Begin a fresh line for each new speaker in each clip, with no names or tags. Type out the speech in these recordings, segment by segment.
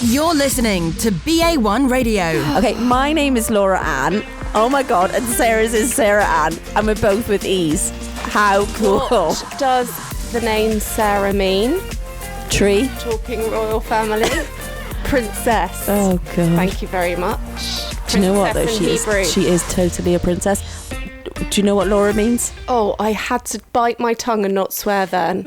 You're listening to BA1 Radio.
Okay, my name is Laura Ann. Oh my God, and Sarah's is Sarah Ann, and we're both with E's. How cool.
What does the name Sarah mean?
Tree.
Talking royal family. Princess.
Oh God.
Thank you very much.
Do you know what though?
Princess
She is totally a princess. Do you know what Laura means?
Oh, I had to bite my tongue and not swear then.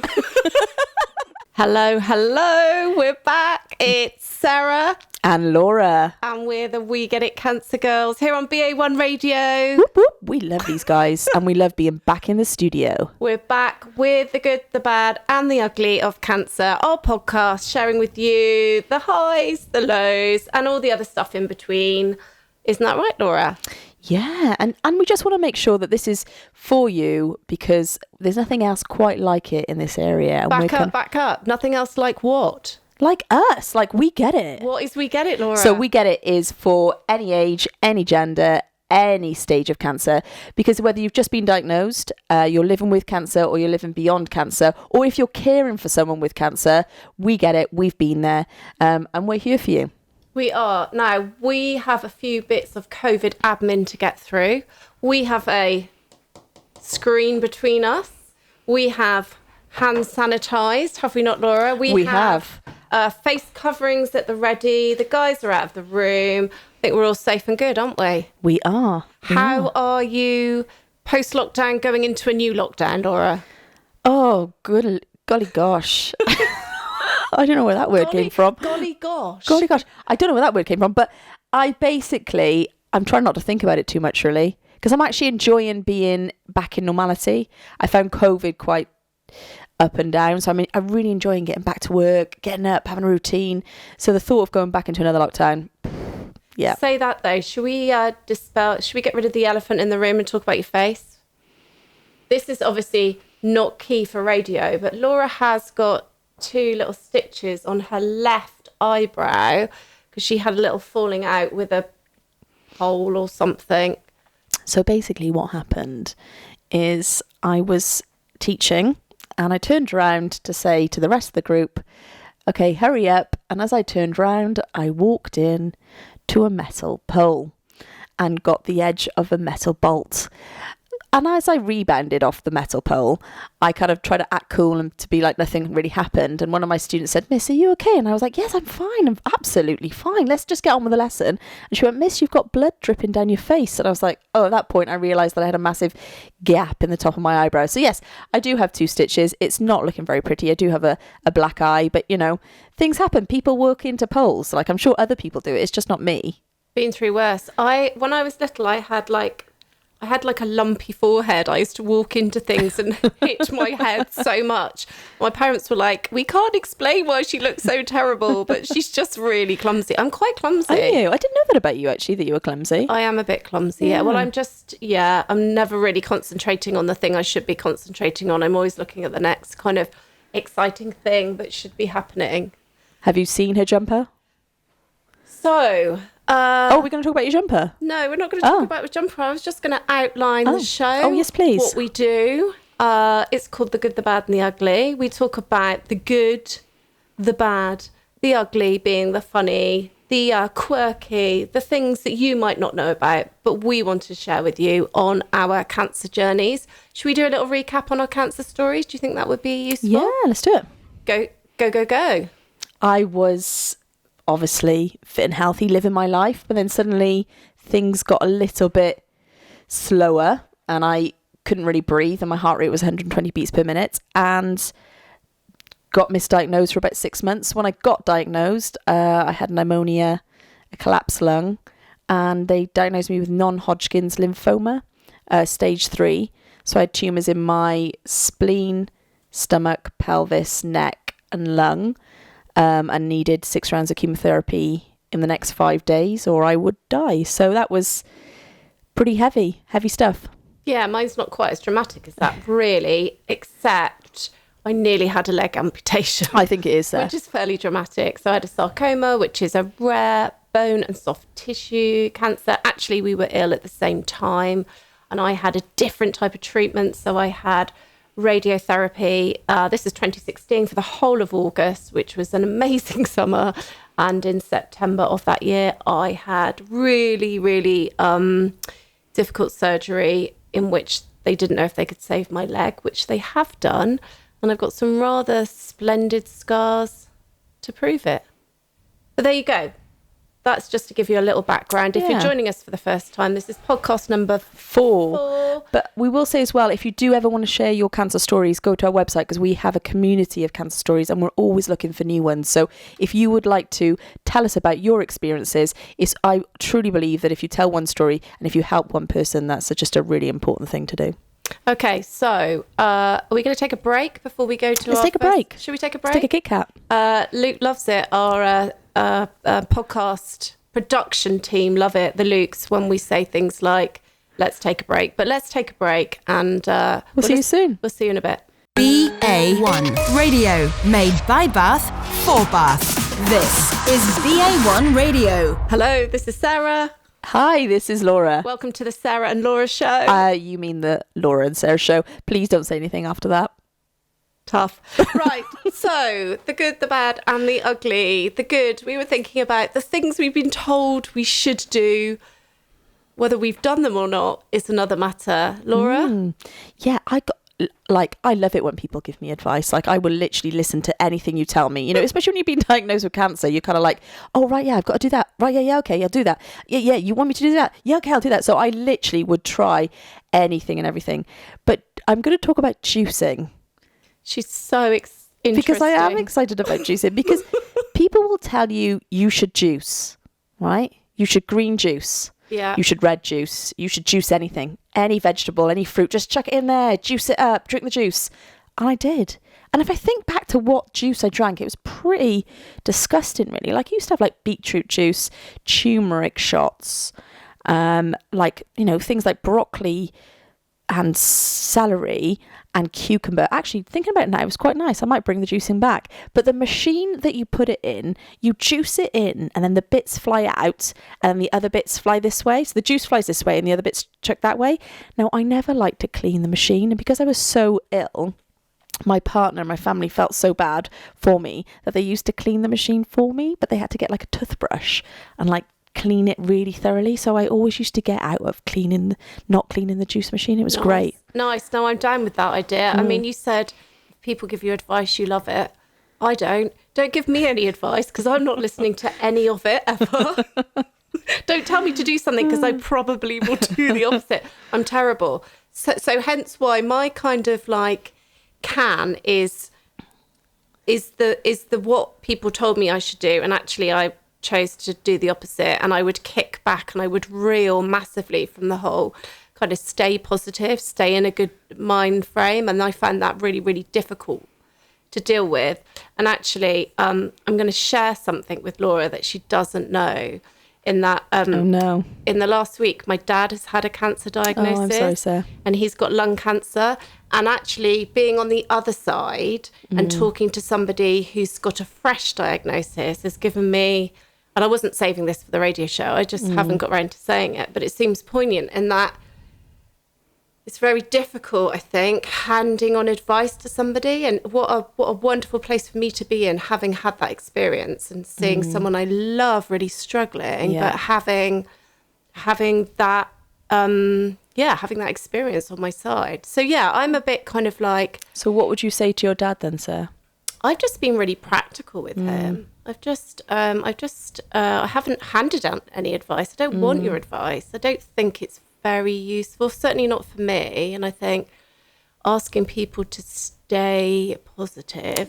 Hello, we're back. It's Sarah.
And Laura.
And we're the We Get It Cancer Girls here on BA1 Radio.
Whoop, whoop. We love these guys and we love being back in the studio.
We're back with the good, the bad and the ugly of cancer. Our podcast sharing with you the highs, the lows and all the other stuff in between. Isn't that right, Laura?
Yeah, and we just want to make sure that this is for you because there's nothing else quite like it in this area. And
Back up. Nothing else like what?
Like us, like We Get It.
What is We Get It, Laura?
So We Get It is for any age, any gender, any stage of cancer, because whether you've just been diagnosed, you're living with cancer or you're living beyond cancer, or if you're caring for someone with cancer, we get it, we've been there, and we're here for you.
We are. Now, we have a few bits of COVID admin to get through. We have a screen between us. We have hand sanitised, have we not, Laura? We have. Face coverings at the ready. The guys are out of the room. I think we're all safe and good, aren't we?
We are.
How are you post-lockdown going into a new lockdown, Laura?
Oh, golly gosh. I don't know where that word came from.
Golly gosh.
I don't know where that word came from, but I'm trying not to think about it too much, really, because I'm actually enjoying being back in normality. I found COVID quite up and down, so I'm really enjoying getting back to work, getting up, having a routine. So the thought of going back into another lockdown, yeah.
Say that though. Should we get rid of the elephant in the room and talk about your face? This is obviously not key for radio, but Laura has got 2 little stitches on her left eyebrow because she had a little falling out with a hole or something.
So basically what happened is I was teaching and I turned around to say to the rest of the group, okay, hurry up. And as I turned round, I walked in to a metal pole and got the edge of a metal bolt. And as I rebounded off the metal pole, I kind of tried to act cool and to be like nothing really happened. And one of my students said, Miss, are you okay? And I was like, yes, I'm fine. I'm absolutely fine. Let's just get on with the lesson. And she went, Miss, you've got blood dripping down your face. And I was like, oh, at that point, I realised that I had a massive gap in the top of my eyebrow. So yes, I do have 2 stitches. It's not looking very pretty. I do have a black eye, but you know, things happen. People walk into poles. Like I'm sure other people do it. It's just not me.
Been through worse. When I was little, I had like a lumpy forehead. I used to walk into things and hit my head so much. My parents were like, we can't explain why she looks so terrible, but she's just really clumsy. I'm quite clumsy.
Are you? I didn't know that about you, actually, that you were clumsy.
I am a bit clumsy, yeah. Well, I'm never really concentrating on the thing I should be concentrating on. I'm always looking at the next kind of exciting thing that should be happening.
Have you seen her jumper?
So...
we're going to talk about your jumper?
No, we're not going to talk about the jumper. I was just going to outline the show.
Oh, yes, please.
What we do. It's called The Good, the Bad and the Ugly. We talk about the good, the bad, the ugly being the funny, the quirky, the things that you might not know about, but we want to share with you on our cancer journeys. Should we do a little recap on our cancer stories? Do you think that would be useful?
Yeah, let's do it.
Go.
I was... obviously fit and healthy, living my life, but then suddenly things got a little bit slower and I couldn't really breathe and my heart rate was 120 beats per minute and got misdiagnosed for about 6 months. When I got diagnosed, I had pneumonia, a collapsed lung, and they diagnosed me with non-Hodgkin's lymphoma, stage 3. So I had tumours in my spleen, stomach, pelvis, neck and lung. And needed 6 rounds of chemotherapy in the next 5 days or I would die. So that was pretty heavy stuff.
Yeah, mine's not quite as dramatic as that, really, except I nearly had a leg amputation.
I think it is,
which is fairly dramatic. So I had a sarcoma, which is a rare bone and soft tissue cancer. Actually, we were ill at the same time, and I had a different type of treatment. So I had radiotherapy. This is 2016 for the whole of August, which was an amazing summer. And in September of that year, I had really, really difficult surgery in which they didn't know if they could save my leg, which they have done. And I've got some rather splendid scars to prove it. But there you go. That's just to give you a little background. If you're joining us for the first time, this is podcast number 4.
But we will say as well, if you do ever want to share your cancer stories, go to our website, because we have a community of cancer stories and we're always looking for new ones. So if you would like to tell us about your experiences, I truly believe that if you tell one story and if you help one person, that's just a really important thing to do.
Okay, so are we going to take a break before we go to
Let's take a break.
Should we take a break?
Let's take a Kit Kat.
Luke loves it. Our podcast production team love it, the Lukes, when we say things like, let's take a break. But let's take a break and
we'll see you soon.
We'll see you in a bit.
BA1 Radio, made by Bath for Bath. This is BA1 Radio.
Hello, this is Sarah.
Hi, this is Laura.
Welcome to the Sarah and Laura show.
You mean the Laura and Sarah show. Please don't say anything after that.
Tough. Right. So the good, the bad and the ugly. The good, we were thinking about the things we've been told we should do. Whether we've done them or not is another matter. Laura?
Yeah, I love it when people give me advice. Like, I will literally listen to anything you tell me, you know, especially when you've been diagnosed with cancer. You're kind of like, oh, right, yeah, I've got to do that. Right, yeah, okay, I'll do that. Yeah, you want me to do that? Yeah, okay, I'll do that. So I literally would interesting and everything. But I'm going to talk about juicing.
She's so interesting.
Because I am excited about juicing. Because people will tell you should juice, right? You should green juice.
Yeah.
You should red juice. You should juice anything. Any vegetable, any fruit. Just chuck it in there. Juice it up. Drink the juice. And I did. And if I think back to what juice I drank, it was pretty disgusting, really. Like, I used to have, like, beetroot juice, turmeric shots, like, you know, things like broccoli and celery and cucumber. Actually, thinking about it now, it was quite nice. I might bring the juicing back. But the machine that you put it in, you juice it in, and then the bits fly out, and then the other bits fly this way. So the juice flies this way, and the other bits chuck that way. Now, I never liked to clean the machine, and because I was so ill, my partner and my family felt so bad for me that they used to clean the machine for me, but they had to get, like, a toothbrush and, like, clean it really thoroughly. So I always used to get out of not cleaning the juice machine. It was great.
Nice. No, I'm down with that idea. I mean, you said if people give you advice, you love it. I don't. Don't give me any advice, because I'm not listening to any of it ever. Don't tell me to do something, because I probably will do the opposite. I'm terrible. So hence why my kind of like can is the what people told me I should do, and actually I chose to do the opposite, and I would kick back and I would reel massively from the whole kind of stay positive, stay in a good mind frame, and I found that really, really difficult to deal with. And actually, I'm going to share something with Laura that she doesn't know. In that, in the last week, my dad has had a cancer diagnosis.
Oh, I'm sorry, sir.
And he's got lung cancer. And actually, being on the other side and talking to somebody who's got a fresh diagnosis has given me. And I wasn't saving this for the radio show. I just haven't got around to saying it. But it seems poignant in that it's very difficult, I think, handing on advice to somebody. And what a wonderful place for me to be in, having had that experience and seeing someone I love really struggling, but having that, having that experience on my side. So, yeah, I'm a bit kind of like...
So what would you say to your dad then, sir?
I've just been really practical with him. I haven't handed out any advice. I don't want your advice. I don't think it's very useful, certainly not for me. And I think asking people to stay positive,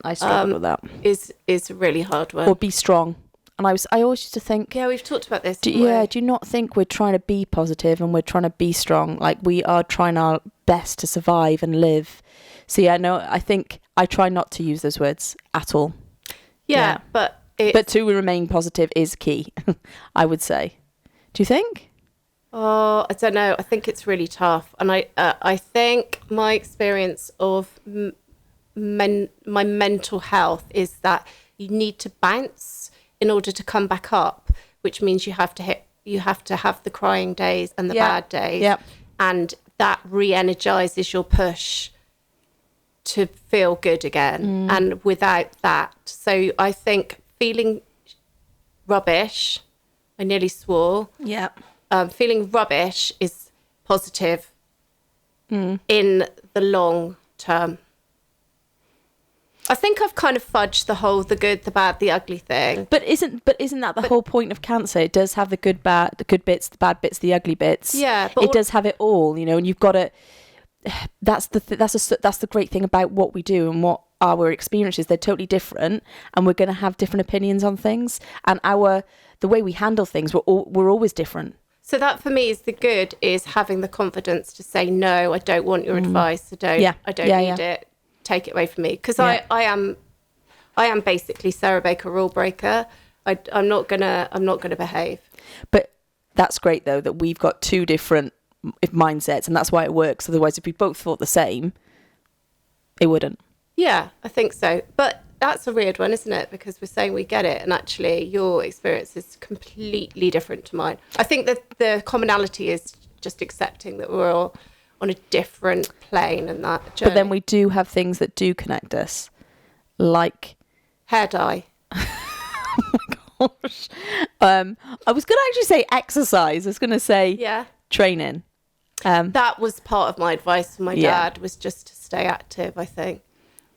I struggle with that,
is a really hard one.
Or be strong. And I always used to think,
we've talked about this.
Do you not think we're trying to be positive and we're trying to be strong? Like, we are trying our best to survive and live. So I think I try not to use those words at all.
But
to remain positive is key, I would say. Do you think?
Oh, I don't know. I think it's really tough. And I think my experience of my mental health is that you need to bounce in order to come back up, which means you have to have the crying days and the bad days. Yep. And that re-energizes your push to feel good again. And without that, so I think feeling rubbish, I nearly swore.
Yeah.
Feeling rubbish is positive in the long term. I think I've kind of fudged the whole the good, the bad, the ugly thing.
But isn't that the whole point of cancer? It does have the good bits, the bad bits, the ugly bits.
Yeah, but
it does have it all, you know. And you've got to. That's the great thing about what we do and what our experiences. They're totally different, and we're going to have different opinions on things. And the way we handle things, we're always different.
So that for me is the good, is having the confidence to say no. I don't want your advice. I don't need it. Take it away from me, because I am basically Sarah Baker rule breaker. I'm not gonna behave.
But that's great though that we've got two different mindsets, and that's why it works. Otherwise, if we both thought the same, it wouldn't.
Yeah, I think so. But that's a weird one, isn't it? Because we're saying we get it, and actually your experience is completely different to mine. I think that the commonality is just accepting that we're all on a different plane and that journey.
But then we do have things that do connect us, like
hair dye.
Oh my gosh. I was going to actually say exercise. I was going to say training.
That was part of my advice from my dad, was just to stay active, I think.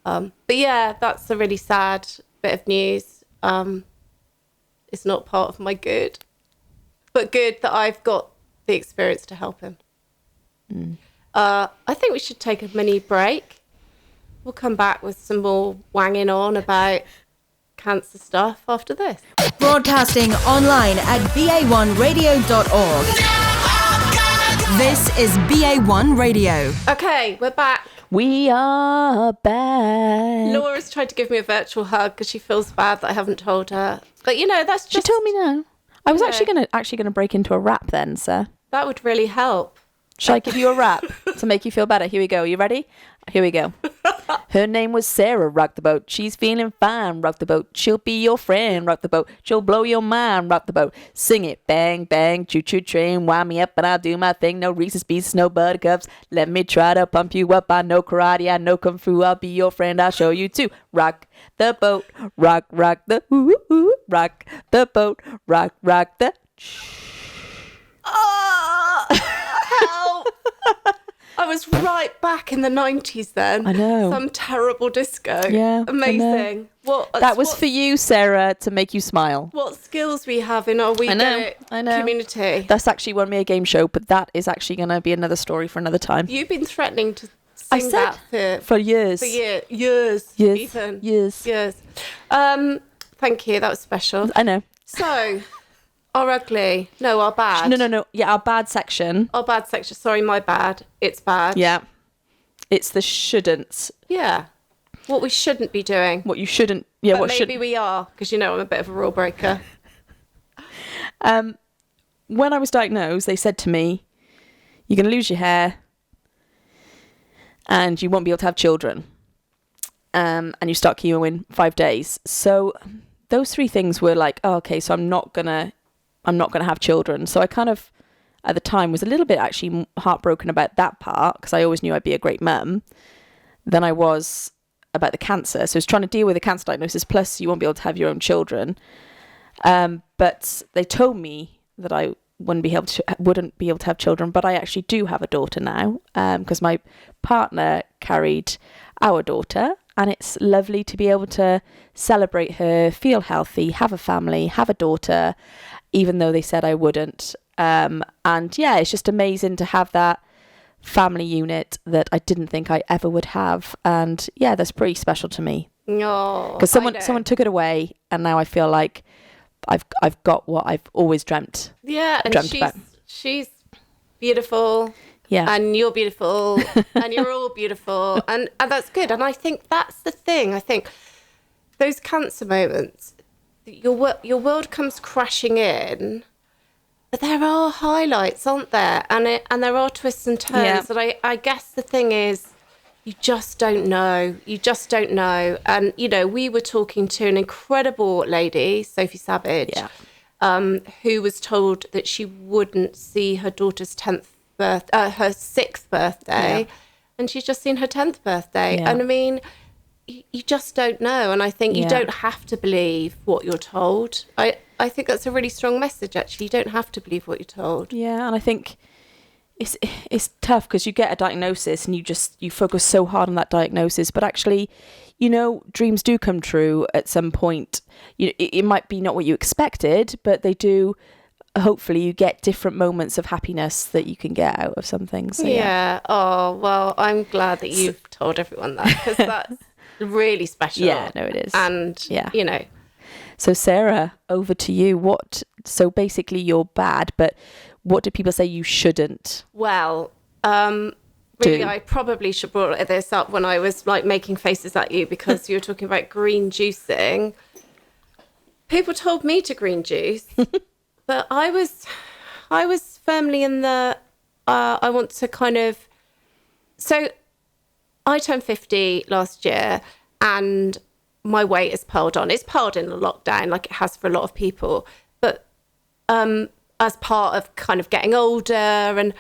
But yeah, that's a really sad bit of news. It's not part of my good, but good that I've got the experience to help him. I think we should take a mini break. We'll come back with some more wanging on about cancer stuff after this.
Broadcasting online at BA1Radio.org. This is BA1 Radio.
Okay, we're back.
We are back.
Laura's tried to give me a virtual hug because she feels bad that I haven't told her. But you know, that's just...
She told me no. I was actually gonna break into a rap then, sir.
That would really help.
Shall I give you a rap to make you feel better? Here we go. You ready? Here we go. Her name was Sarah, rock the boat. She's feeling fine, rock the boat. She'll be your friend, rock the boat. She'll blow your mind, rock the boat. Sing it, bang, bang, choo-choo train. Wind me up and I'll do my thing. No Reese's Pieces, no Buttercups. Let me try to pump you up. I know karate, I know kung fu. I'll be your friend, I'll show you too. Rock the boat, rock, rock the ooh, rock the boat, rock, rock the...
Help! I was right back in the 90s then.
I know.
Some terrible disco.
Yeah.
Amazing.
That was for you, Sarah, to make you smile.
What skills we have in our We Get It community.
That's actually won me a game show, but that is actually going to be another story for another time.
You've been threatening to sing that
for years.
For years. Ethan.
Years.
Thank you. That was special.
I know.
So... Our ugly. No, our bad.
No. Yeah, our bad section.
Our bad section. Sorry, my bad. It's bad.
Yeah. It's the shouldn'ts.
Yeah. What we shouldn't be doing.
What you shouldn't. Yeah,
but
what should.
Maybe we are, because you know I'm a bit of a rule breaker.
When I was diagnosed, they said to me, you're going to lose your hair and you won't be able to have children. And you start chemo in 5 days. So those three things were like, oh, okay, so I'm not going to have children. So I kind of, at the time, was a little bit actually heartbroken about that part, because I always knew I'd be a great mum, than I was about the cancer. So I was trying to deal with the cancer diagnosis, plus you won't be able to have your own children. But they told me that I wouldn't be able to have children, but I actually do have a daughter now, because my partner carried our daughter, and it's lovely to be able to celebrate her, feel healthy, have a family, have a daughter, even though they said I wouldn't. And yeah, it's just amazing to have that family unit that I didn't think I ever would have. And yeah, that's pretty special to me.
No,
because someone took it away, and now I feel like I've got what I've always dreamt.
Yeah, and she's beautiful.
Yeah,
and you're beautiful, and you're all beautiful, and that's good. And I think that's the thing. I think those cancer moments, your world comes crashing in, but there are highlights, aren't there? And there are twists and turns. Yeah. And I guess the thing is, you just don't know. You just don't know. And you know, we were talking to an incredible lady, Sophie Savage, who was told that she wouldn't see her daughter's her 6th birthday and she's just seen her 10th birthday.
Yeah.
And I mean, you just don't know. And I think you don't have to believe what you're told. I think that's a really strong message, actually. You don't have to believe what you're told.
Yeah, and I think it's tough because you get a diagnosis and you focus so hard on that diagnosis, but actually, dreams do come true at some point. It might be not what you expected, but they do. Hopefully you get different moments of happiness that you can get out of something. So,
yeah. Oh, well, I'm glad that you've told everyone that, because that's really special.
Yeah, no, it is.
And,
So Sarah, over to you. So basically you're bad, but what do people say you shouldn't?
Well, really, I probably should brought this up when I was like making faces at you, because you were talking about green juicing. People told me to green juice. But I was firmly in the, I want to kind of, so I turned 50 last year and my weight is piled on. It's piled in the lockdown like it has for a lot of people. But as part of kind of getting older, and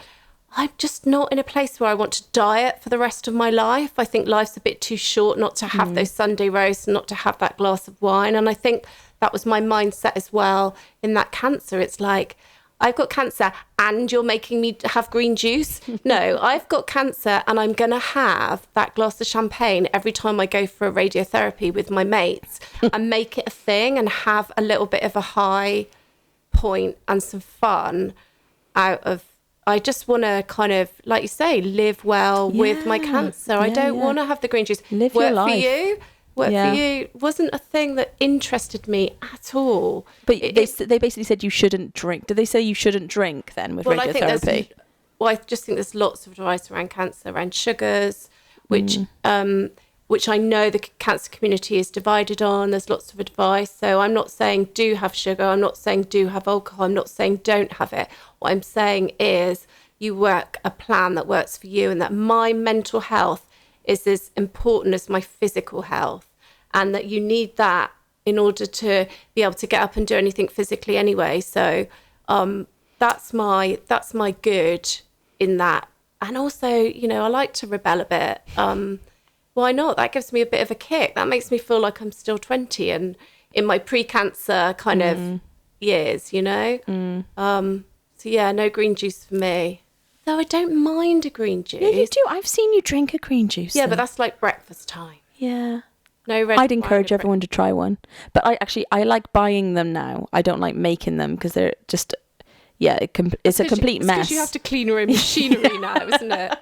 I'm just not in a place where I want to diet for the rest of my life. I think life's a bit too short not to have those Sunday roasts, not to have that glass of wine. And I think that was my mindset as well in that cancer. It's like, I've got cancer and you're making me have green juice? No, I've got cancer and I'm going to have that glass of champagne every time I go for a radiotherapy with my mates and make it a thing and have a little bit of a high point and some fun out of, I just want to kind of, like you say, live well with my cancer. I don't want to have the green juice.
Live your life.
For you. Work for you wasn't a thing that interested me at all.
But they basically said you shouldn't drink. Did they say you shouldn't drink then with radiotherapy?
I just think there's lots of advice around cancer, around sugars, which I know the cancer community is divided on. There's lots of advice. So I'm not saying do have sugar. I'm not saying do have alcohol. I'm not saying don't have it. What I'm saying is you work a plan that works for you, and that my mental health is as important as my physical health, and that you need that in order to be able to get up and do anything physically anyway. So that's my good in that. And also, I like to rebel a bit. Why not? That gives me a bit of a kick. That makes me feel like I'm still 20 and in my pre-cancer kind of years, So yeah, no green juice for me. Though I don't mind a green juice.
Yeah, you do. I've seen you drink a green juice.
Yeah, but that's like breakfast time.
Yeah.
No red.
I'd encourage everyone to try one. But I like buying them now. I don't like making them because they're just, it's a complete mess.
Because you have to clean your own machinery now, isn't it?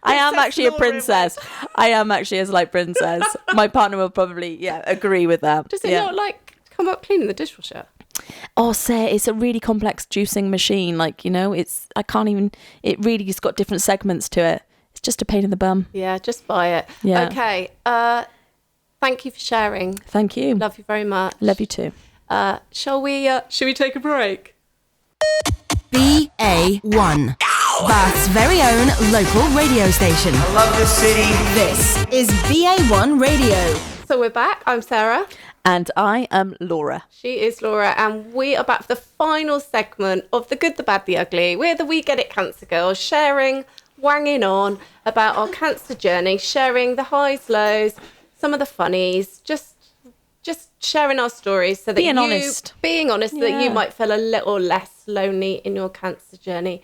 I am actually a princess. I am actually a slight princess. My partner will probably, agree with that.
Does it not come up cleaning the dishwasher?
Oh, it's a really complex juicing machine. It really has got different segments to it. It's just a pain in the bum.
Yeah, just buy it.
Yeah.
Okay. Thank you for sharing.
Thank you.
Love you very much.
Love you too.
Shall we take a break?
BA1, Bath's very own local radio station.
I love this city.
This is BA1 Radio.
So we're back. I'm Sarah.
And I am Laura.
She is Laura, and we are back for the final segment of The Good, The Bad, The Ugly. We're the We Get It Cancer Girls, wanging on about our cancer journey, sharing the highs, lows, some of the funnies, just sharing our stories so that being honest that you might feel a little less lonely in your cancer journey.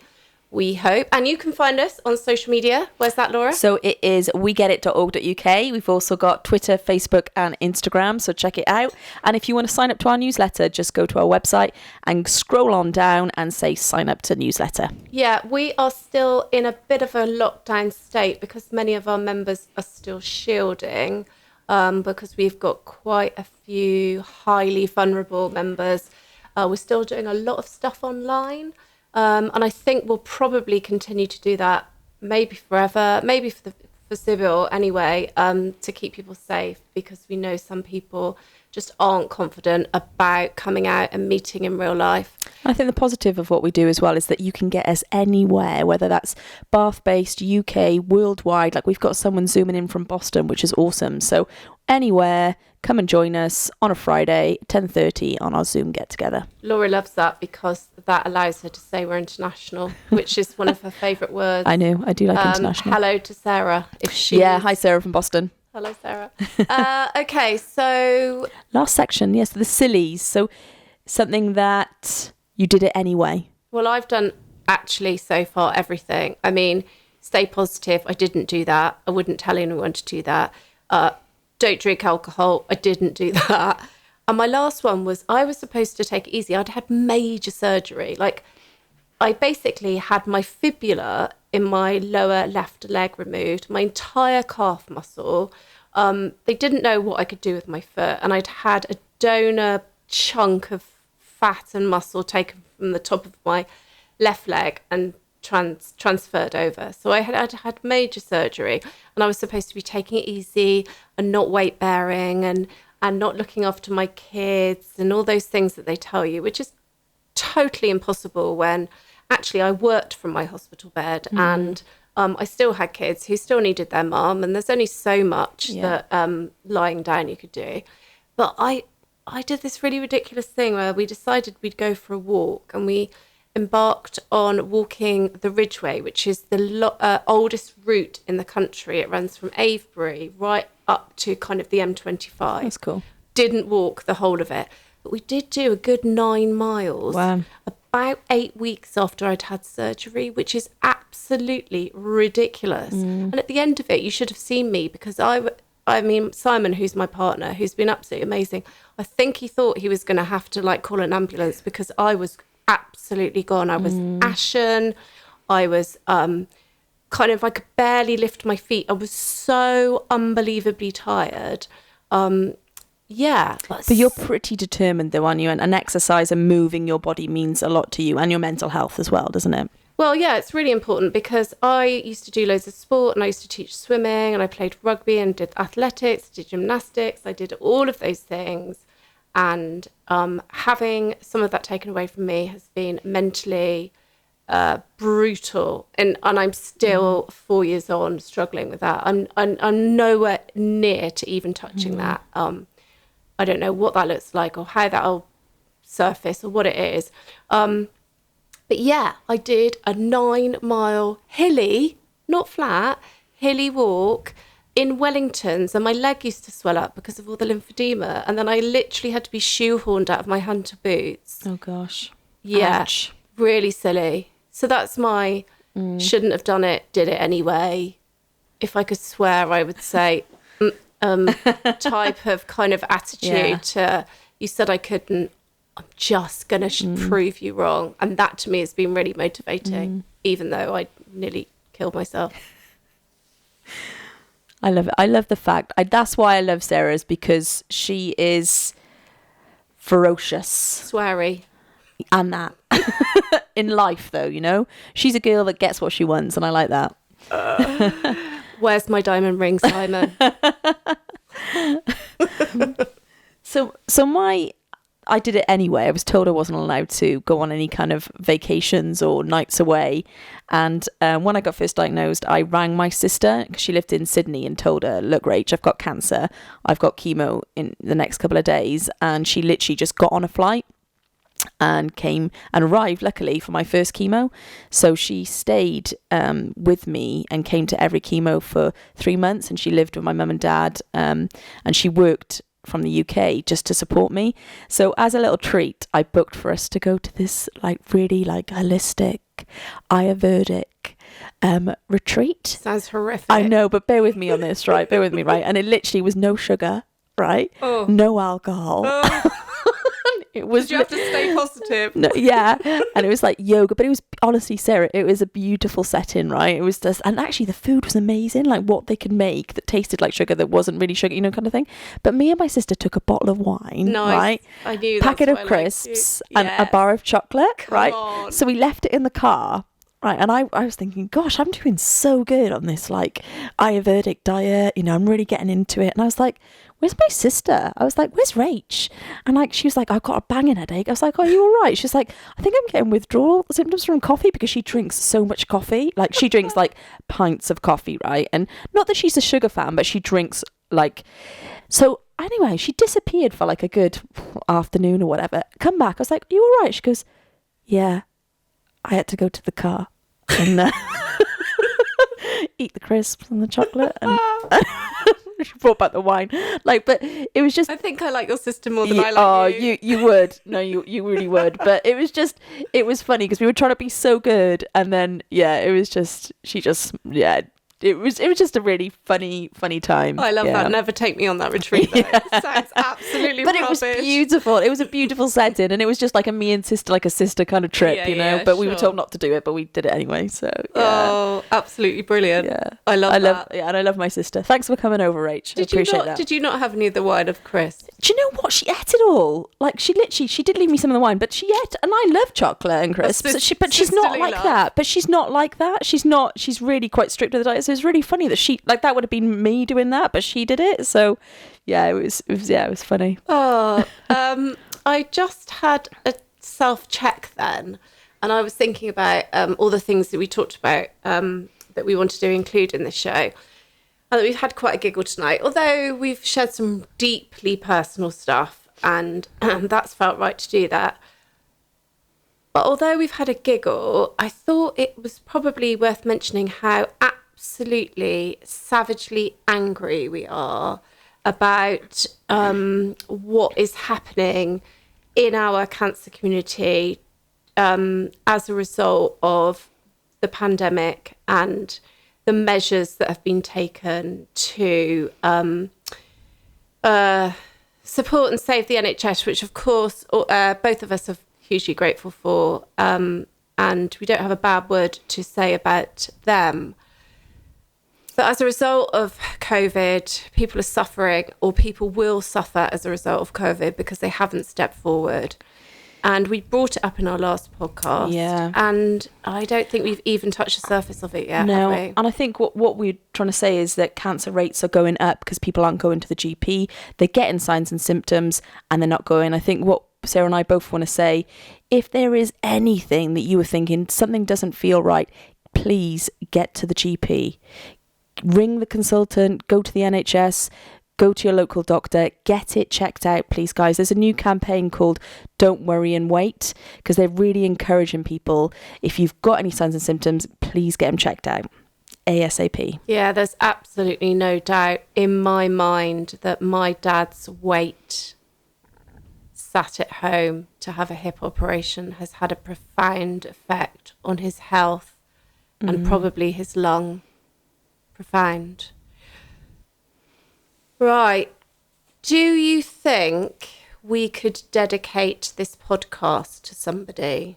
We hope. And you can find us on social media. Where's that, Laura?
So it is wegetit.org.uk. We've also got Twitter, Facebook and Instagram, so check it out. And if you want to sign up to our newsletter, just go to our website and scroll on down and say sign up to newsletter. Yeah,
we are still in a bit of a lockdown state because many of our members are still shielding because we've got quite a few highly vulnerable members. We're still doing a lot of stuff online. And I think we'll probably continue to do that maybe forever, maybe for the foreseeable anyway, to keep people safe, because we know some people just aren't confident about coming out and meeting in real life.
I think the positive of what we do as well is that you can get us anywhere, whether that's Bath-based, UK, worldwide. Like we've got someone zooming in from Boston, which is awesome. So anywhere, come and join us on a Friday, 10:30 on our Zoom get-together.
Laura loves that because that allows her to say we're international, which is one of her favourite words.
I know, I do like international.
Hello to Sarah.
Hi Sarah from Boston.
Hello, Sarah. Okay, so...
Last section, yes, the sillies. So something that you did it anyway.
Well, I've done actually so far everything. I mean, stay positive. I didn't do that. I wouldn't tell anyone to do that. Don't drink alcohol. I didn't do that. And my last one was I was supposed to take it easy. I'd had major surgery. Like, I basically had my fibula in my lower left leg removed, my entire calf muscle. They didn't know what I could do with my foot. And I'd had a donor chunk of fat and muscle taken from the top of my left leg and transferred over. So I had major surgery, and I was supposed to be taking it easy and not weight bearing and not looking after my kids and all those things that they tell you, which is totally impossible when actually I worked from my hospital bed and I still had kids who still needed their mum, and there's only so much that lying down you could do. But I did this really ridiculous thing where we decided we'd go for a walk, and we embarked on walking the Ridgeway, which is the oldest route in the country. It runs from Avebury right up to kind of the M25.
That's cool.
Didn't walk the whole of it, but we did do a good 9 miles.
Wow.
About 8 weeks after I'd had surgery, which is absolutely ridiculous. And at the end of it, you should have seen me, because I mean, Simon, who's my partner, who's been absolutely amazing, I think he thought he was going to have to like call an ambulance, because I was absolutely gone. I was ashen. I was kind of, I could barely lift my feet. I was so unbelievably tired. But
you're pretty determined though, aren't you? And exercise and moving your body means a lot to you and your mental health as well, doesn't it?
Well, yeah, it's really important, because I used to do loads of sport, and I used to teach swimming, and I played rugby and did athletics, did gymnastics. I did all of those things. And having some of that taken away from me has been mentally brutal. And I'm still 4 years on struggling with that. I'm nowhere near to even touching that. I don't know what that looks like or how that'll surface or what it is. But yeah, I did a 9-mile hilly, not flat, hilly walk in Wellingtons, and my leg used to swell up because of all the lymphedema, and then I literally had to be shoehorned out of my hunter boots.
Oh gosh.
Yeah.
Ouch.
Really silly. So that's my shouldn't have done it, did it anyway. If I could swear, I would say type of kind of attitude to, you said I couldn't, I'm just going to prove you wrong. And that to me has been really motivating, even though I nearly killed myself.
I love it. I love the fact. That's why I love Sarah's, because she is ferocious.
Sweary.
And that. In life, though, you know? She's a girl that gets what she wants, and I like that.
Where's my diamond ring, Simon?
So I did it anyway. I was told I wasn't allowed to go on any kind of vacations or nights away. And when I got first diagnosed, I rang my sister, because she lived in Sydney, and told her, look, Rach, I've got cancer. I've got chemo in the next couple of days. And she literally just got on a flight and came and arrived, luckily, for my first chemo. So she stayed with me and came to every chemo for 3 months. And she lived with my mum and dad. And she worked from the UK just to support me. So as a little treat, I booked for us to go to this really holistic Ayurvedic retreat.
Sounds horrific.
I know, but bear with me on this, right? Bear with me, right? And it literally was no sugar, right?
Oh.
No alcohol.
Oh.
It was.
Did you have to stay positive?
No, yeah, and it was like yoga, but it was, honestly, Sarah, it was a beautiful setting, right? It was just, and actually the food was amazing, like what they could make that tasted like sugar that wasn't really sugar, you know, kind of thing. But me and my sister took a bottle of wine, right?
I knew.
Packet of crisps and a bar of chocolate,
Come
right?
on.
So we left it in the car. Right, and I was thinking, gosh, I'm doing so good on this Ayurvedic diet, you know, I'm really getting into it. And I was like, where's my sister? I was like, where's Rach? And like, she was like, I've got a banging headache. I was like, are you all right? She's like, I think I'm getting withdrawal symptoms from coffee, because she drinks so much coffee. Like, she drinks like pints of coffee, right? And not that she's a sugar fan, but she drinks like, so anyway, she disappeared for like a good afternoon or whatever. Come back. I was like, are you all right? She goes, yeah, I had to go to the car and eat the crisps and the chocolate, and she brought back the wine. Like, but it was just,
I think I like your sister more than I like you.
Oh, you would. No, you really would. But it was funny because we were trying to be so good, and then it was just a really funny time.
I love that. Never take me on that retreat. Though. It sounds absolutely
but
rubbish.
It was beautiful. It was a beautiful setting, and it was just like a me and sister, like a sister kind of trip, But we were told not to do it, but we did it anyway. So
oh, absolutely brilliant.
Yeah,
I love that.
Yeah, and I love my sister. Thanks for coming over, Rach. I appreciate that.
Did you not have any of the wine of Chris?
Do you know what? She ate it all. Like, she did leave me some of the wine, but she ate, and I love chocolate and crisps. But she's not like that. But she's not like that. She's really quite strict with the diet. So it's really funny that she, like, that would have been me doing that, but she did it. So yeah, it was funny.
Oh, I just had a self-check then, and I was thinking about all the things that we talked about that we wanted to include in the show. And we've had quite a giggle tonight, although we've shared some deeply personal stuff, and that's felt right to do that. But although we've had a giggle, I thought it was probably worth mentioning how absolutely savagely angry we are about what is happening in our cancer community as a result of the pandemic and the measures that have been taken to support and save the NHS, which of course both of us are hugely grateful for, and we don't have a bad word to say about them. But as a result of COVID, people are suffering, or people will suffer as a result of COVID because they haven't stepped forward. And we brought it up in our last podcast.
Yeah. And
I don't think we've even touched the surface of it yet,
no.
have we?
And I think what we're trying to say is that cancer rates are going up because people aren't going to the GP. They're getting signs and symptoms and they're not going. I think what Sarah and I both want to say, if there is anything that you were thinking, something doesn't feel right, please get to the GP. Ring the consultant, go to the NHS, go to your local doctor, get it checked out, please, guys. There's a new campaign called Don't Worry and Wait, because they're really encouraging people. If you've got any signs and symptoms, please get them checked out ASAP.
Yeah, there's absolutely no doubt in my mind that my dad's wait, sat at home to have a hip operation, has had a profound effect on his health and probably his lung. Profound. Right. Do you think we could dedicate this podcast to somebody?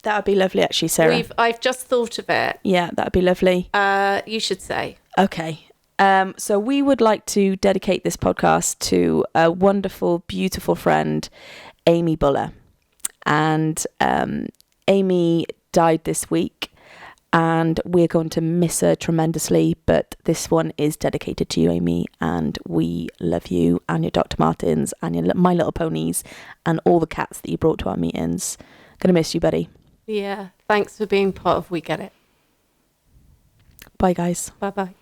That would be lovely, actually, Sarah.
I've just thought of it.
Yeah, that would be lovely.
You should say.
Okay. So we would like to dedicate this podcast to a wonderful, beautiful friend, Amy Buller. And Amy died this week. And we're going to miss her tremendously, but this one is dedicated to you, Amy, and we love you and your Dr. Martens and your My Little Ponies and all the cats that you brought to our meetings. Gonna miss you, buddy.
Yeah, thanks for being part of We Get It.
Bye, guys.
Bye-bye.